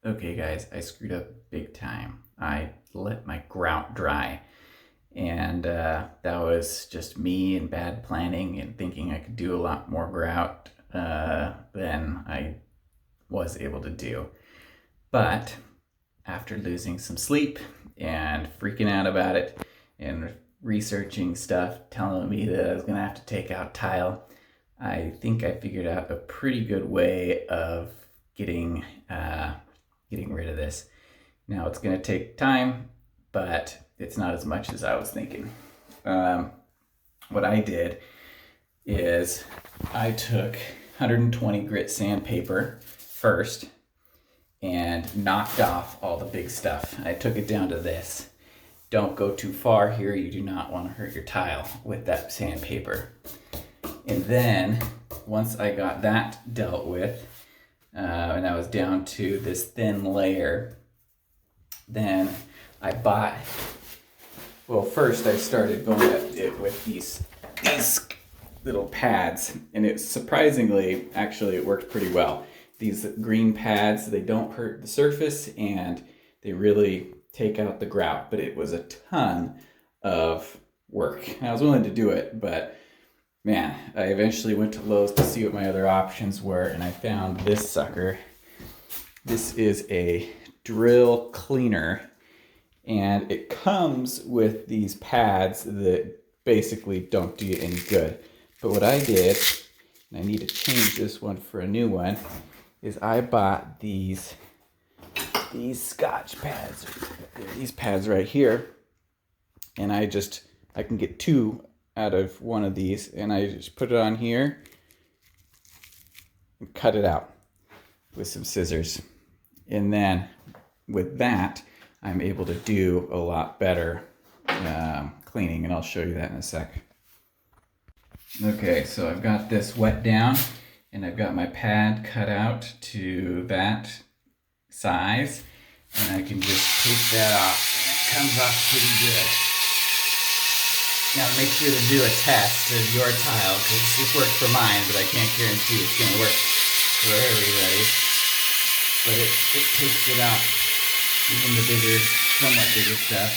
Okay guys, I screwed up big time. I let my grout dry, and that was just me and bad planning and thinking I could do a lot more grout than I was able to do. But after losing some sleep and freaking out about it and researching stuff telling me that I was gonna have to take out tile, I think I figured out a pretty good way of getting rid of this. Now it's going to take time, but it's not as much as I was thinking. What I did is I took 120 grit sandpaper first and knocked off all the big stuff. I took it down to this. Don't go too far here. You do not want to hurt your tile with that sandpaper. And then once I got that dealt with, and I was down to this thin layer, then I bought, well, first I started going at it with these little pads, and it surprisingly, actually, it worked pretty well. These green pads, they don't hurt the surface and they really take out the grout, but it was a ton of work. And I was willing to do it, but man, I eventually went to Lowe's to see what my other options were, and I found this sucker. This is a drill cleaner, and it comes with these pads that basically don't do you any good. But what I did, and I need to change this one for a new one, is I bought these Scotch pads, these pads right here, and I can get two out of one of these, and I just put it on here and cut it out with some scissors. And then with that, I'm able to do a lot better cleaning, and I'll show you that in a sec. Okay, so I've got this wet down, and I've got my pad cut out to that size, and I can just take that off, and it comes off pretty good. Now make sure to do a test of your tile, because this worked for mine, but I can't guarantee it's going to work for everybody. But it takes it off, even the bigger, somewhat bigger stuff.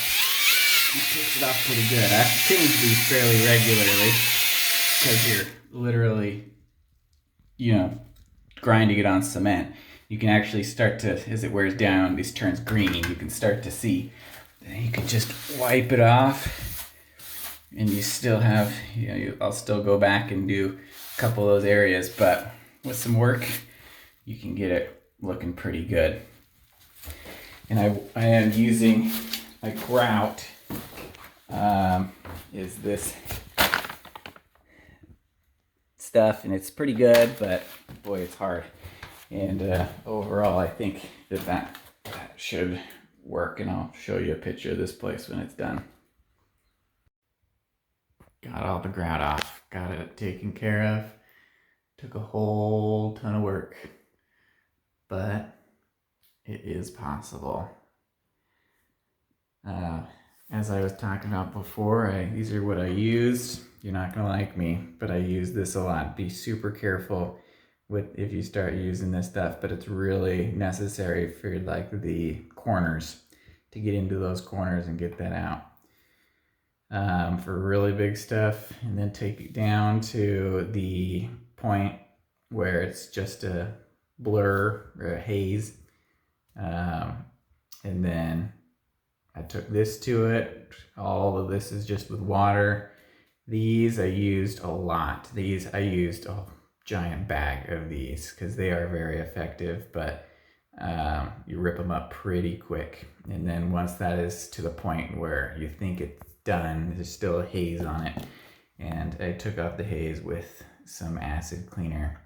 It takes it off pretty good. I have to change these fairly regularly, because you're literally, grinding it on cement. You can actually start to, as it wears down, this turns green, you can start to see. Then you can just wipe it off. And you still have, I'll still go back and do a couple of those areas, but with some work, you can get it looking pretty good. And I am using my grout, is this stuff, and it's pretty good, but boy, it's hard. And overall, I think that should work, and I'll show you a picture of this place when it's done. Got all the grout off, got it taken care of. Took a whole ton of work, but it is possible. As I was talking about before, these are what I used. You're not gonna like me, but I use this a lot. Be super careful if you start using this stuff, but it's really necessary for like the corners, to get into those corners and get that out. For really big stuff, and then take it down to the point where it's just a blur or a haze. And then I took this to it. All of this is just with water. These I used a lot. I used a giant bag of these because they are very effective, but you rip them up pretty quick. And then once that is to the point where you think it's done, there's still a haze on it, and I took off the haze with some acid cleaner.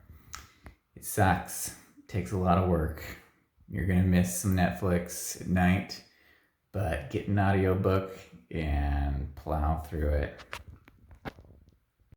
It sucks, it takes a lot of work. You're gonna miss some Netflix at night, but get an audiobook and plow through it.